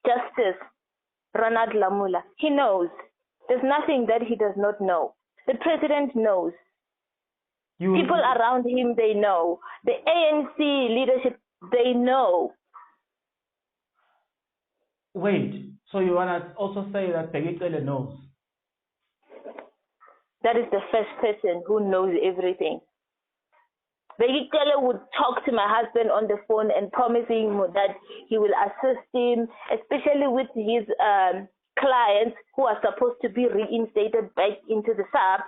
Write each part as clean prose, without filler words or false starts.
Justice Ronald Lamula, he knows. There's nothing that he does not know. The president knows. People around him, they know. The ANC leadership, they know. Wait, so you want to also say that Begitele knows? That is the first person who knows everything. Begitele would talk to my husband on the phone and promise him that he will assist him, especially with his clients who are supposed to be reinstated back into the SARS.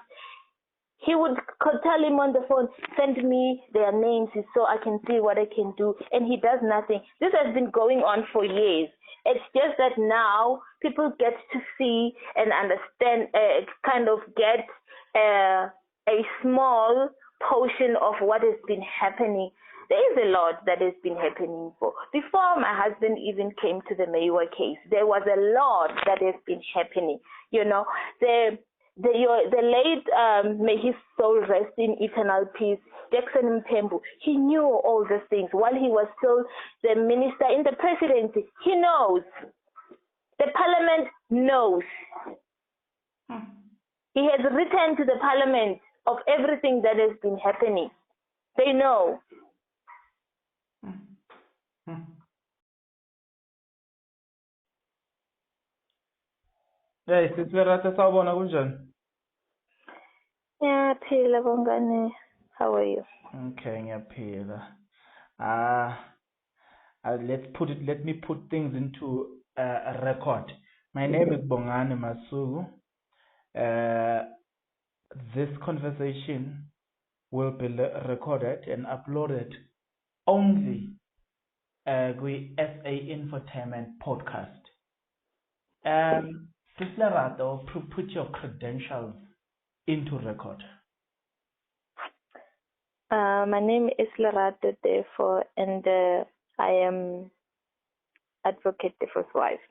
He would tell him on the phone, send me their names so I can see what I can do. And he does nothing. This has been going on for years. It's just that now people get to see and understand, kind of get a small portion of what has been happening. There is a lot that has been happening before my husband even came to the Maywa case. There was a lot that has been happening. You know, the late, may his soul rest in eternal peace, Jackson Mpembu, he knew all these things while he was still the minister in the presidency. He knows. The parliament knows. He has written to the parliament of everything that has been happening. They know. Hey, Sisterata Sawbona kunjani? Ngiyaphila bongane. How are you? Okay, ngiyaphila. Let me put things into a record. My name is Bongane Masuku. This conversation will be recorded and uploaded only with SA Infotainment podcast. Sister Rato, put your credentials into record. My name is Lerato Teffo, and I am Advocate Teffo's wife.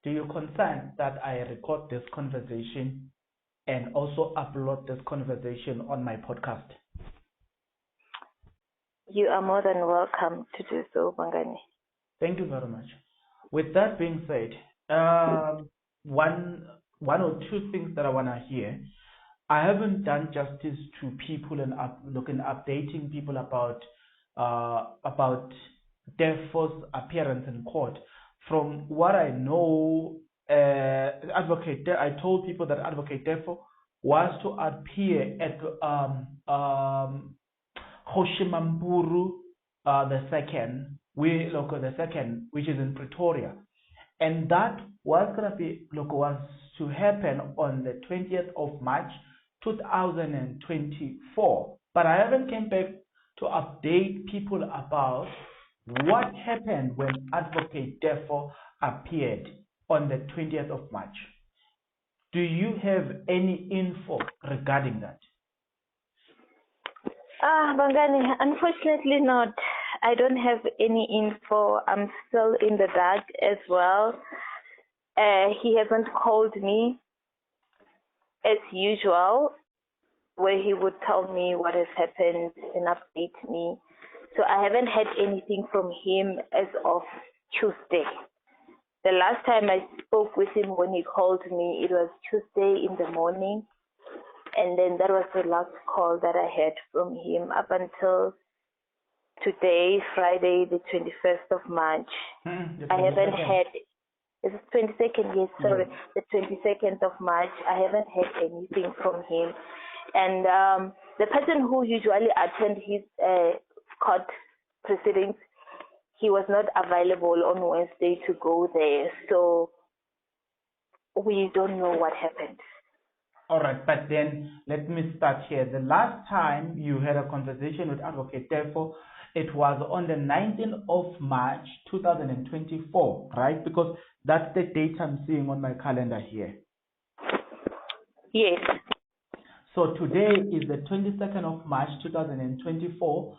Do you consent that I record this conversation and also upload this conversation on my podcast? You are more than welcome to do so, Bangani. Thank you very much. With that being said, one or two things that I want to hear. I haven't done justice to people and updating people about Teffo's appearance in court. From what I know, I told people that Advocate Teffo was to appear at Hoshimamburu the second, which is in Pretoria, and that was to happen on the 20th of March 2024. But I haven't came back to update people about what happened when Advocate Teffo appeared on the 20th of March. Do you have any info regarding that? Bangani, unfortunately not. I don't have any info. I'm still in the dark as well. He hasn't called me as usual, where he would tell me what has happened and update me. So I haven't had anything from him as of Tuesday. The last time I spoke with him when he called me, it was Tuesday in the morning. And then that was the last call that I had from him up until today, Friday, the 21st of March. I haven't had, is it 22nd? Yes, sorry, the 22nd of March. I haven't had anything from him. And the person who usually attends his court proceedings, he was not available on Wednesday to go there. So we don't know what happened. All right, but then let me start here. The last time you had a conversation with Advocate Teffo, it was on the 19th of March 2024, right? Because that's the date I'm seeing on my calendar here. Yes. So today is the 22nd of March 2024.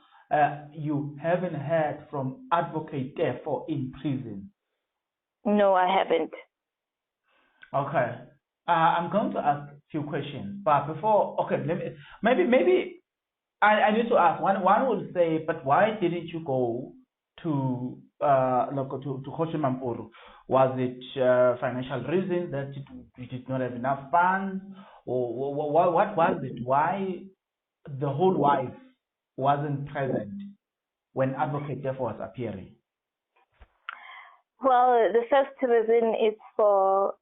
You haven't heard from Advocate Teffo in prison? No, I haven't. Okay. I'm going to ask a few questions, but before, okay, maybe I need to ask. One will say, but why didn't you go to to Jose Mampuru? Was it financial reasons that it did not have enough funds, or what was it? Why the whole wife wasn't present when Advocate Teffo was appearing? Well, the first reason is for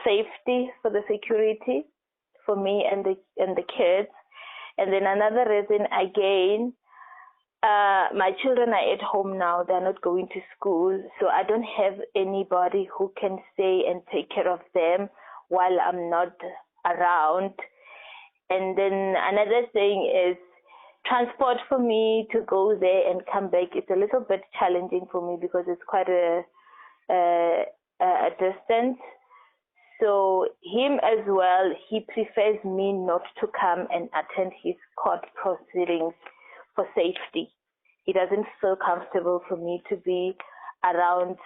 safety, for the security, for me and the kids. And then another reason again, my children are at home now. They're not going to school, so I don't have anybody who can stay and take care of them while I'm not around. And then another thing is transport for me to go there and come back. It's a little bit challenging for me because it's quite a distance. So him as well, he prefers me not to come and attend his court proceedings for safety. He doesn't feel comfortable for me to be around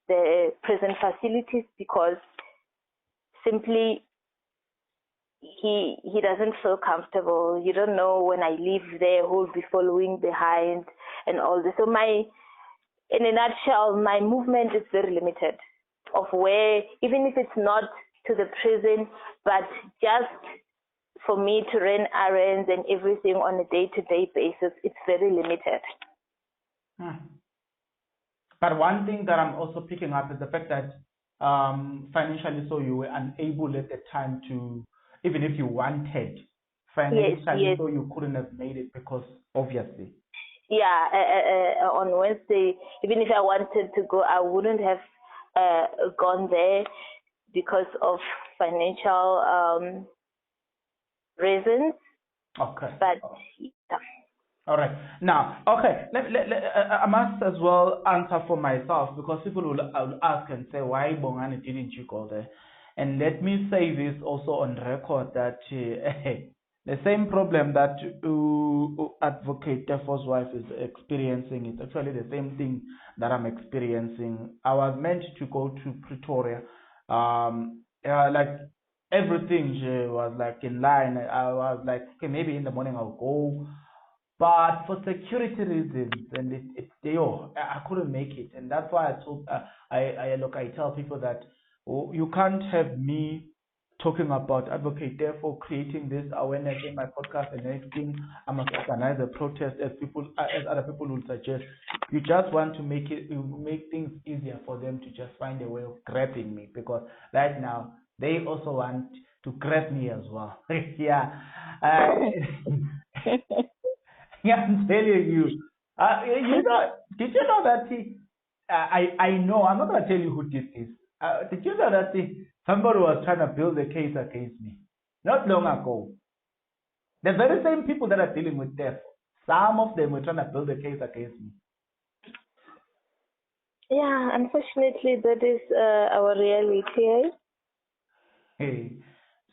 the prison facilities because simply he doesn't feel comfortable. You don't know when I leave there who'll be following behind and all this. So in a nutshell, my movement is very limited of where, even if it's not to the prison, but just for me to run errands and everything on a day-to-day basis, it's very limited. But one thing that I'm also picking up is the fact that financially, so you were unable at the time to, even if you wanted, financially, yes. so you couldn't have made it because obviously. Yeah, on Wednesday, even if I wanted to go, I wouldn't have gone there because of financial reasons. Okay. But yeah. All right. Now, okay, I must as well answer for myself because people will ask and say, why Bongani didn't you go there? And let me say this also on record that the same problem that Advocate Teffo's wife is experiencing is actually the same thing that I'm experiencing. I was meant to go to Pretoria. Like everything was like in line. I was like, okay, maybe in the morning I'll go. But for security reasons, and I couldn't make it, and that's why I told I tell people that you can't have me talking about Advocate Teffo creating this awareness in my podcast and everything. I must organize a protest as other people will suggest. You just want to make things easier for them to just find a way of grabbing me because right now they also want to grab me as well. Yeah. Yeah, I'm telling you. Did you know that I know, I'm not going to tell you who did this. Did you know that somebody was trying to build a case against me? Not long ago. The very same people that are dealing with death, some of them were trying to build a case against me. Yeah, unfortunately, that is our reality. Hey.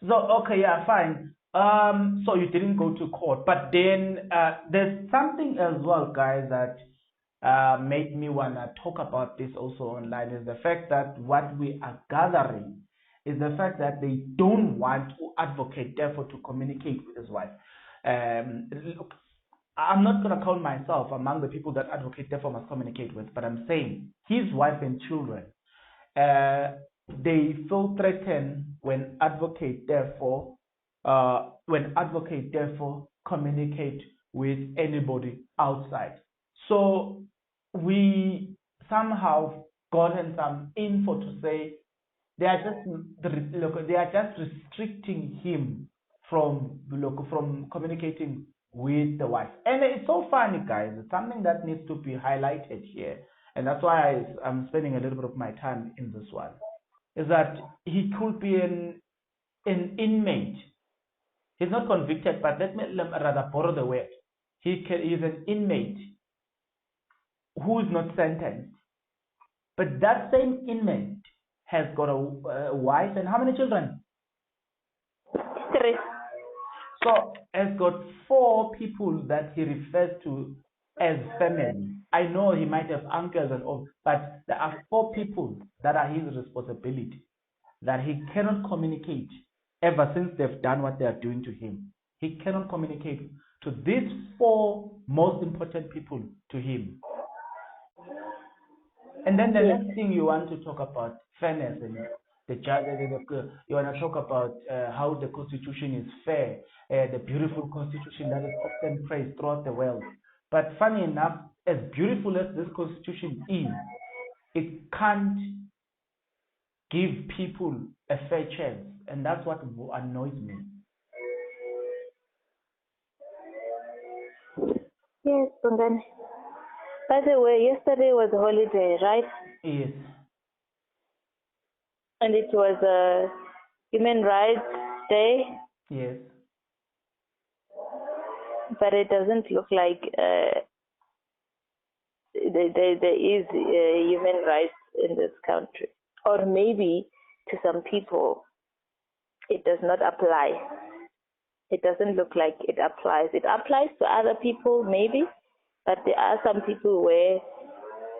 So, okay, yeah, fine. So you didn't go to court, but then there's something as well, guys, that made me want to talk about this also online is the fact that what we are gathering is the fact that they don't want to Advocate Teffo to communicate with his wife. Look, I'm not going to count myself among the people that Advocate Teffo must communicate with, but I'm saying his wife and children, they feel threatened when Advocate Teffo communicate with anybody outside. So we somehow gotten some info to say they are just restricting him from communicating with the wife. And it's so funny, guys. It's something that needs to be highlighted here. And that's why I'm spending a little bit of my time in this one. Is that he could be an inmate. He's not convicted, but let me rather borrow the word. He's an inmate who is not sentenced. But that same inmate has got a wife and how many children? 3. So has got 4 people that he refers to as family. I know he might have uncles and all, but there are 4 people that are his responsibility that he cannot communicate ever since they've done what they are doing to him. He cannot communicate to these 4 most important people to him. And then the Yes. next thing you want to talk about fairness and the judge. You want to talk about how the Constitution is fair, the beautiful Constitution that is often praised throughout the world. But funny enough, as beautiful as this Constitution is, it can't give people a fair chance, and that's what annoys me. Yes, Bongani. By the way, yesterday was a holiday, right? Yes. And it was a Human Rights Day, Yes. but it doesn't look like there is human rights in this country. Or maybe to some people it does not apply. It doesn't look like it applies. It applies to other people maybe, but there are some people where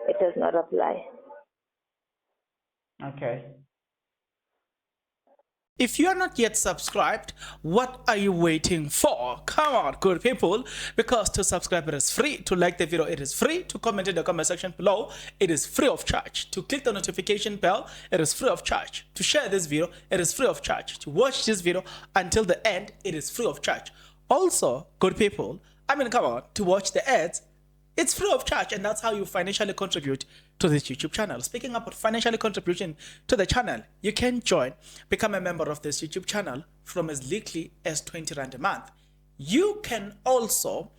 it does not apply. Okay. If you are not yet subscribed, what are you waiting for? Come on, good people, because to subscribe it is free, to like the video it is free, to comment in the comment section below it is free of charge, to click the notification bell it is free of charge, to share this video it is free of charge, to watch this video until the end it is free of charge. Also, good people, come on, to watch the ads it's free of charge, and that's how you financially contribute to this YouTube channel. Speaking about financially contribution to the channel, you can become a member of this YouTube channel from as little as 20 Rand a month. You can also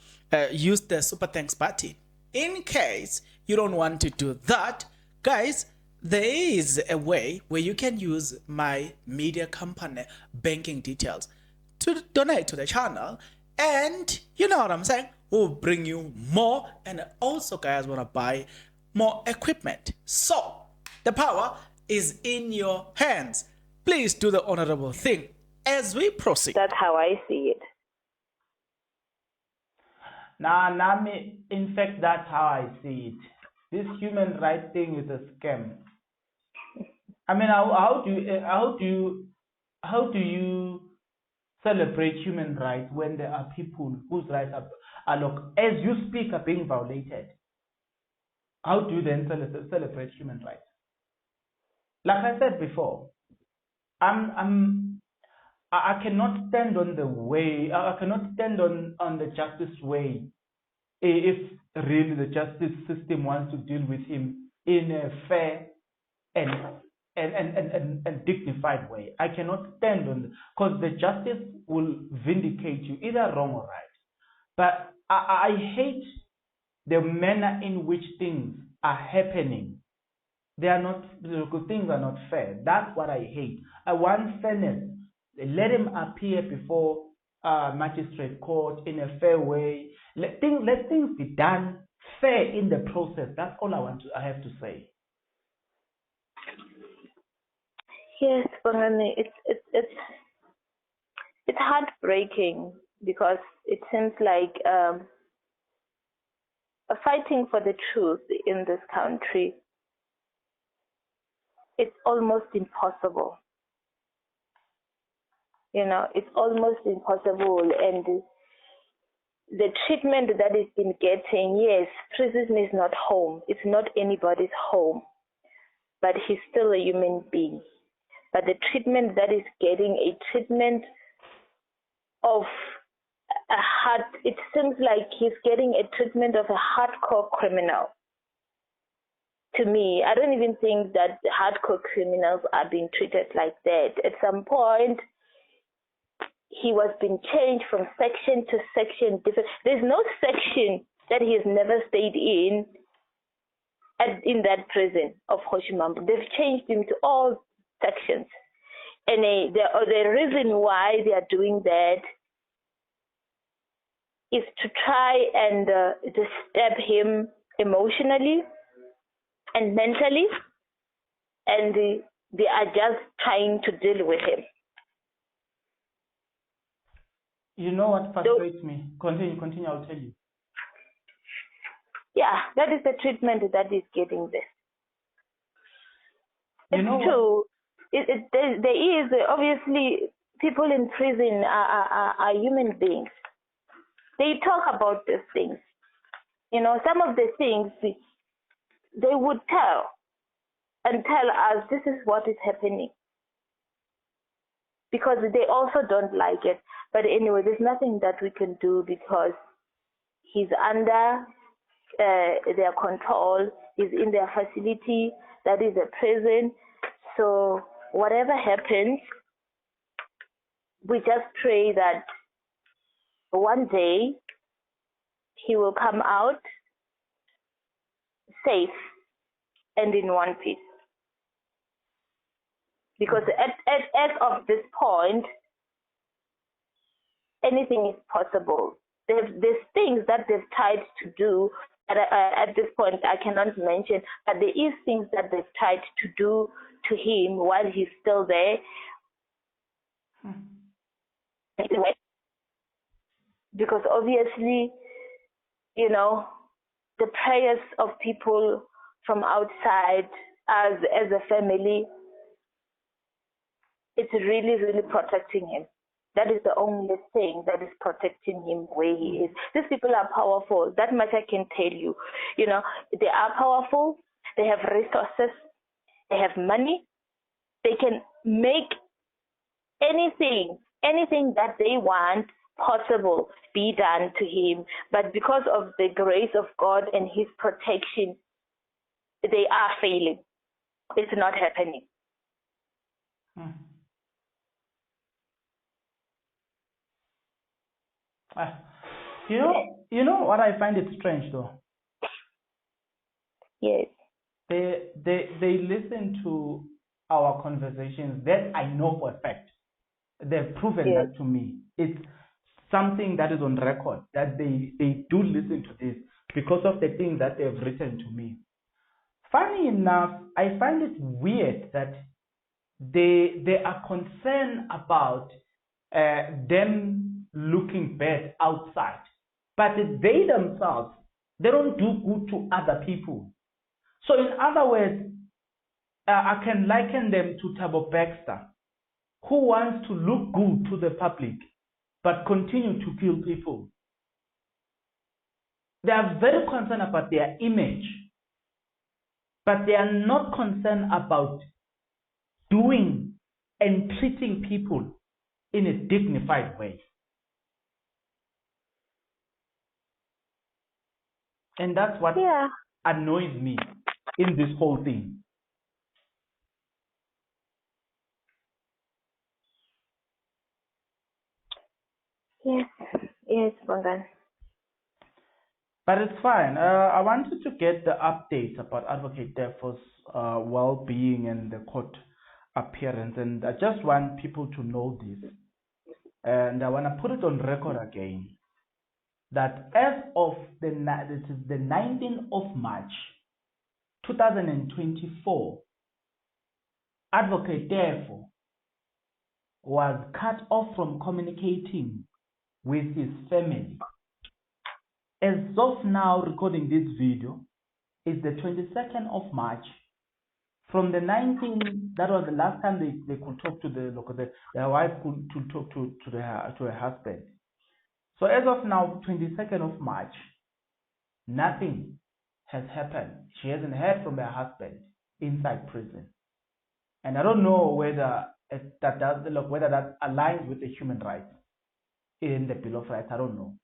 use the super thanks button. In case you don't want to do that, guys, there is a way where you can use my media company banking details to donate to the channel, and you know what I'm saying, we'll bring you more, and also guys want to buy more equipment. So the power is in your hands. Please do the honorable thing as we proceed. That's how I see it. In fact, that's how I see it. This human rights thing is a scam. I mean, how do you celebrate human rights when there are people whose rights are as you speak, are being violated? How do you then celebrate human rights? Like I said before, I cannot stand on the way. I cannot stand on the justice way if really the justice system wants to deal with him in a fair and dignified way. I cannot stand on, because the justice will vindicate you, either wrong or right. But I hate the manner in which things are happening. They are not, things are not fair. That's what I hate. I want fairness. Let him appear before magistrate court in a fair way. Let things be done fair in the process. That's all I have to say. Yes, Bongani, it's heartbreaking, because it seems like fighting for the truth in this country, it's almost impossible. You know, it's almost impossible, and the treatment that it's been getting, yes, prison is not home. It's not anybody's home, but he's still a human being. But the treatment that is getting, a treatment of it seems like he's getting a treatment of a hardcore criminal. To me, I don't even think that hardcore criminals are being treated like that. At some point, he was being changed from section to section. There's no section that he has never stayed in that prison of Hoshimambo. They've changed him to all sections. And the reason why they are doing that is to try and disturb him emotionally and mentally, and they are just trying to deal with him. You know what frustrates me? Continue, I'll tell you. Yeah, that is the treatment that is getting there. It's true. There is obviously, people in prison are human beings. They talk about these things. You know, some of the things they would tell us this is what is happening, because they also don't like it. But anyway, there's nothing that we can do because he's under their control. He's in their facility, that is a prison. So whatever happens, we just pray that one day he will come out safe and in one piece. Because as of this point, anything is possible. There's things that they've tried to do at this point I cannot mention, but there is things that they've tried to do to him while he's still there. Because obviously, you know, the prayers of people from outside, as a family, it's really, really protecting him. That is the only thing that is protecting him where he is. These people are powerful. That much I can tell you. You know, they are powerful. They have resources. They have money. They can make anything that they want possible be done to him. But because of the grace of God and his protection, they are failing. It's not happening. You know what I find it strange though? Yes. They listen to our conversations that I know for a fact. They've proven Yes. that to me. It's something that is on record, that they do listen to this because of the things that they've written to me. Funny enough, I find it weird that they are concerned about them looking bad outside, but they themselves, they don't do good to other people. So in other words, I can liken them to Thabo Baxter, who wants to look good to the public but continue to kill people. They are very concerned about their image, but they are not concerned about doing and treating people in a dignified way. And that's what annoys me in this whole thing. Yes, Bongan. But it's fine. I wanted to get the updates about Advocate Teffo's well-being and the court appearance, and I just want people to know this. And I want to put it on record again that as of the 19th of March 2024, Advocate Teffo was cut off from communicating with his family. As of now, recording this video is the 22nd of March. From the 19th, that was the last time they could talk to their wife could talk to her husband. So as of now, 22nd of March, nothing has happened. She hasn't heard from her husband inside prison. And I don't know whether that aligns with the human rights in the Bill of Rights. I don't know.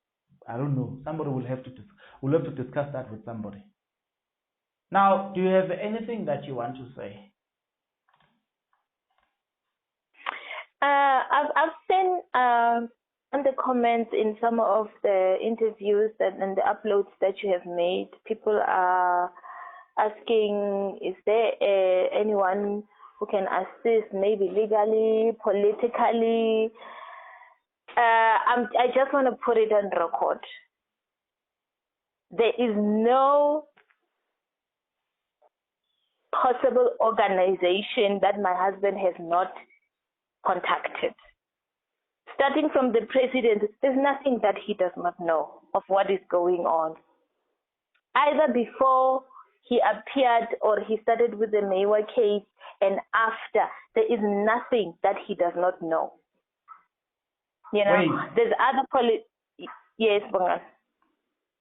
Somebody will have to discuss that with somebody. Now, do you have anything that you want to say? I've seen on the comments in some of the interviews and the uploads that you have made, people are asking, is there anyone who can assist, maybe legally, politically? I just want to put it on record. There is no possible organization that my husband has not contacted. Starting from the president, there's nothing that he does not know of what is going on. Either before he appeared or he started with the Maywa case and after, there is nothing that he does not know. You know, there's other Yes, Bongan.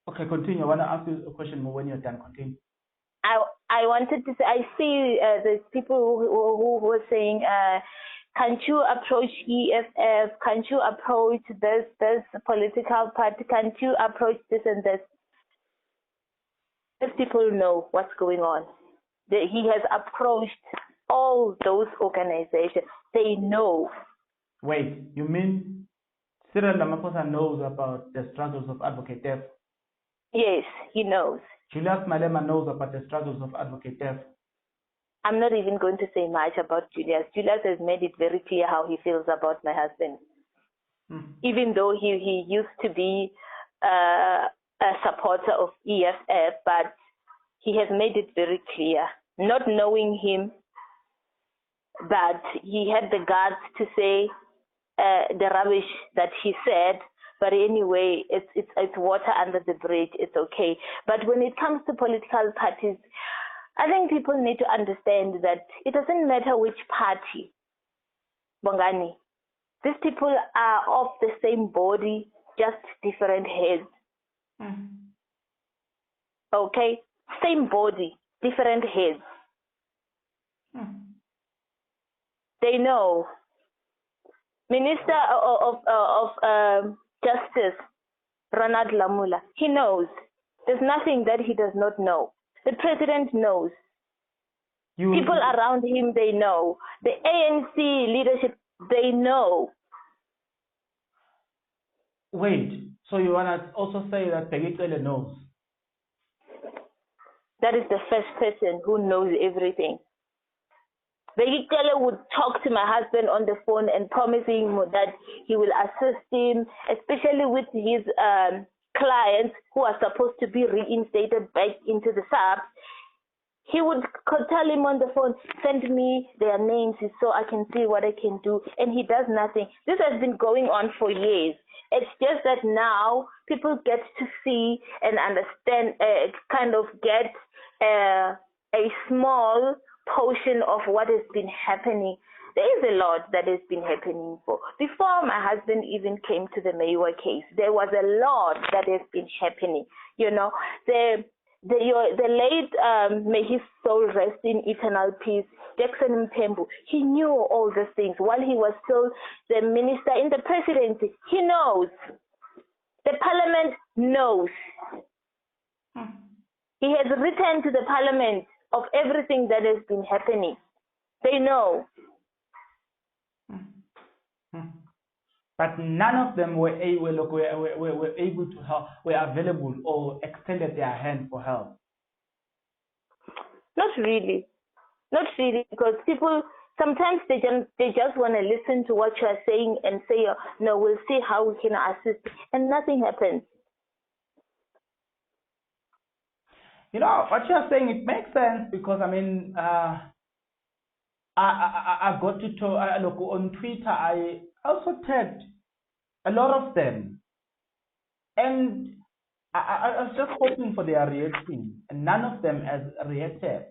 Okay, continue. I want to ask you a question more when you're done. Continue. I wanted to say, I see the people who were saying, can't you approach EFF? Can't you approach this political party? Can't you approach this and this? These people know what's going on. He has approached all those organizations. They know. Wait, you mean Cyril Ramaphosa knows about the struggles of Advocate Teffo? Yes, he knows. Julius Malema knows about the struggles of Advocate Teffo? I'm not even going to say much about Julius. Julius has made it very clear how he feels about my husband. Even though he used to be a supporter of EFF, but he has made it very clear, not knowing him, that he had the guts to say the rubbish that he said. But anyway, it's water under the bridge. It's okay. But when it comes to political parties, I think people need to understand that it doesn't matter which party, Bongani. These people are of the same body, just different heads. Okay? Same body, different heads. They know. Minister of Justice, Ronald Lamula, he knows. There's nothing that he does not know. The president knows. People around him, they know. The ANC leadership, they know. Wait, so you want to also say that Pegitele knows? That is the first person who knows everything. Begitele would talk to my husband on the phone and promising him that he will assist him, especially with his clients who are supposed to be reinstated back into the SAP. He would tell him on the phone, send me their names so I can see what I can do. And he does nothing. This has been going on for years. It's just that now people get to see and understand, kind of get a small portion of what has been happening. There is a lot that has been happening before my husband even came to the Mayowa case. There was a lot that has been happening. You know, the late, may his soul rest in eternal peace, Jackson Mpembu, he knew all these things while he was still the minister in the presidency. He knows. The parliament knows. He has written to the parliament of everything that has been happening. They know. But none of them were able to help, were available or extended their hand for help. Not really. Not really, because people, sometimes they just want to listen to what you are saying and say, no, we'll see how we can assist, and nothing happens. You know, what you're saying, it makes sense because, I mean, I got to talk, look, on Twitter, I also tagged a lot of them. And I was just hoping for their reaction. And none of them has reacted.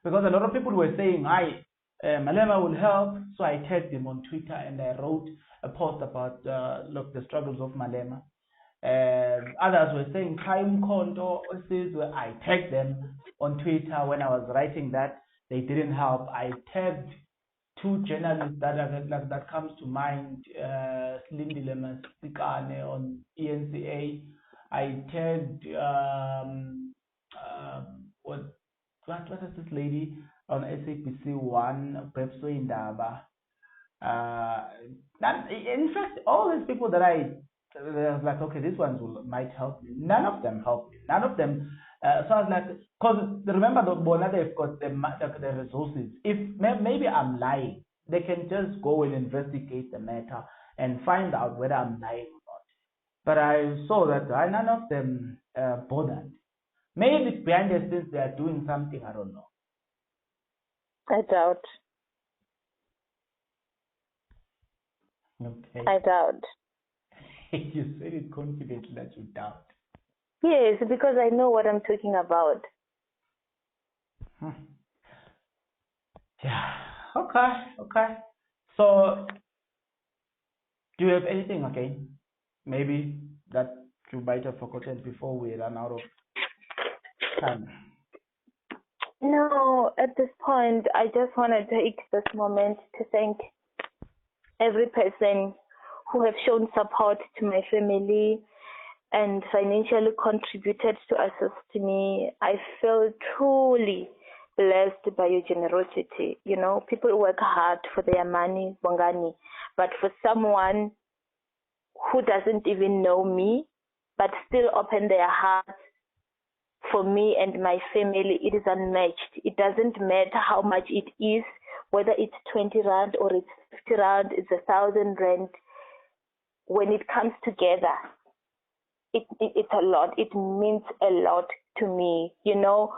Because a lot of people were saying, hi, Malema will help. So I tagged them on Twitter and I wrote a post about, look, the struggles of Malema. Others were saying, Time Kondo, I tagged them on Twitter when I was writing that. They didn't help. I tagged two journalists that comes to mind, Slindile Masikane on ENCA. I tagged what is this lady on SABC One, Pepso Indaba. In fact, all these people that I was like, okay, these ones might help me. None of them helped me. None of them. So I was like, because remember, the Bona, they've got the resources. If maybe I'm lying, they can just go and investigate the matter and find out whether I'm lying or not. But I saw that none of them bothered. Maybe behind the scenes they are doing something, I don't know. I doubt. Okay. I doubt. You said it confidently that you doubt. Yes, because I know what I'm talking about. Yeah. Okay. So, do you have anything again? Maybe that you might have forgotten before we run out of time. No, at this point, I just want to take this moment to thank every person who have shown support to my family and financially contributed to assist me. I feel truly blessed by your generosity. You know, people work hard for their money, Bongani, but for someone who doesn't even know me, but still open their hearts for me and my family, it is unmatched. It doesn't matter how much it is, whether it's 20 rand or it's 50 rand, it's 1,000 rand. When it comes together, it's a lot. It means a lot to me. You know,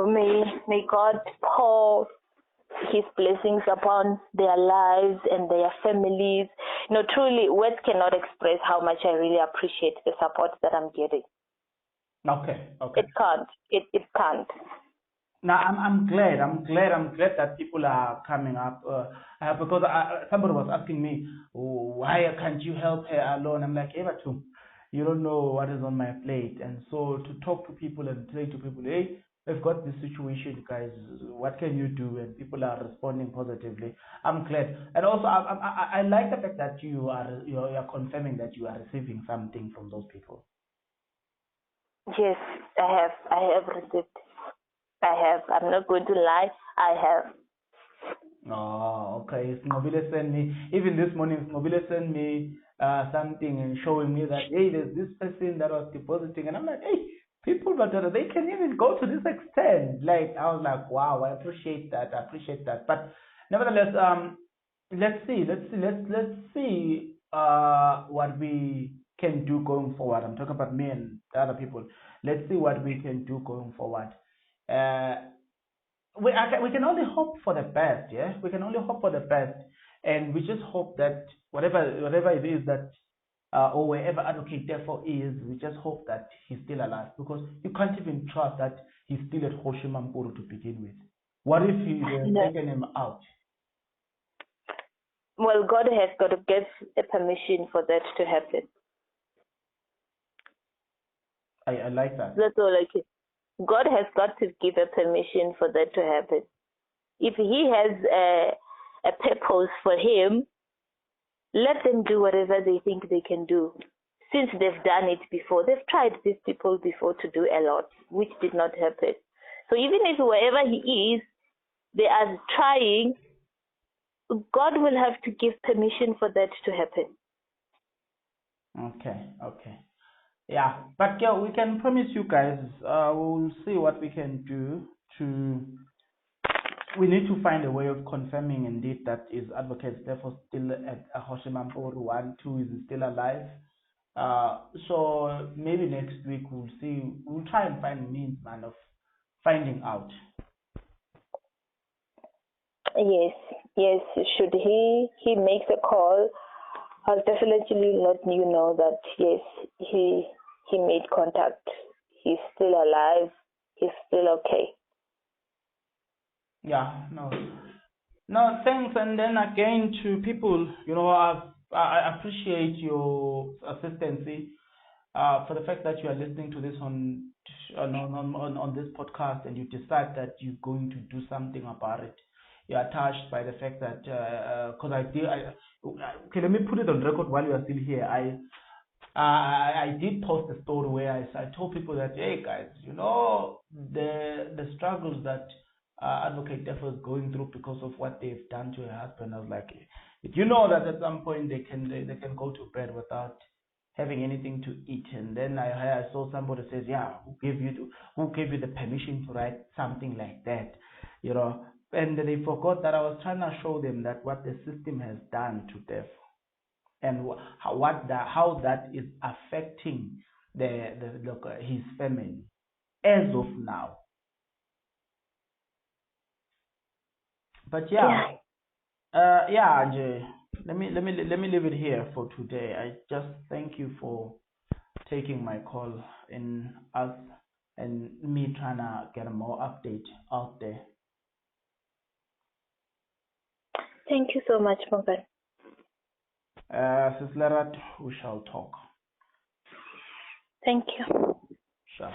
may God pour His blessings upon their lives and their families. You know, truly, words cannot express how much I really appreciate the support that I'm getting. Okay. It can't. It can't. Now I'm glad that people are coming up because somebody was asking me, why can't you help her alone? I'm like, Eva, too, you don't know what is on my plate. And so to talk to people and say to people, hey, we've got this situation, guys, what can you do? And people are responding positively. I'm glad. And also I like the fact that you are confirming that you are receiving something from those people. Yes, I have received. I have. I'm not going to lie. I have. Oh, okay. Mobile sent me, even this morning, Mobile sent me something and showing me that, hey, there's this person that was depositing. And I'm like, hey, people, but they can even go to this extent. Like, I was like, wow, I appreciate that. But nevertheless, let's see what we can do going forward. I'm talking about me and the other people. Let's see what we can do going forward. We can only hope for the best, yeah. We can only hope for the best, and we just hope that whatever it is that or wherever Advocate Teffo is, we just hope that he's still alive, because you can't even trust that he's still at Hoshimampuru to begin with. What if he's taken him out? Well, God has got to give a permission for that to happen. I like that. That's all I can. God has got to give a permission for that to happen. If He has a purpose for him, let them do whatever they think they can do. Since they've done it before, they've tried these people before to do a lot, which did not happen. So even if wherever he is, they are trying, God will have to give permission for that to happen. Okay. Yeah, but yeah, we can promise you guys, we'll see what we can do we need to find a way of confirming indeed that is Advocate Teffo still at Hoshimampuru 1, 2 is still alive. So maybe next week we'll try and find means, man, of finding out. Yes, should he makes a call, I'll definitely let you know that yes, he made contact. He's still alive. He's still okay. Yeah, no, thanks. And then again to people, I appreciate your assistance for the fact that you are listening to this on this podcast, and you decide that you're going to do something about it. You are touched by the fact that because okay, let me put it on record while you are still here. I did post a story where I told people that, hey guys, the struggles that Advocate Teffo is going through because of what they've done to her husband. I was like, you know that at some point they can go to bed without having anything to eat. And then I saw somebody says, yeah, who gave you the permission to write something like that, and they forgot that I was trying to show them that what the system has done to Teffo, and how that is affecting his family as of now. But Anjay, let me leave it here for today. I just thank you for taking my call and us and me trying to get a more update out there. Thank you so much, Morgan. Sis Lerat, we shall talk. Thank you. Sure.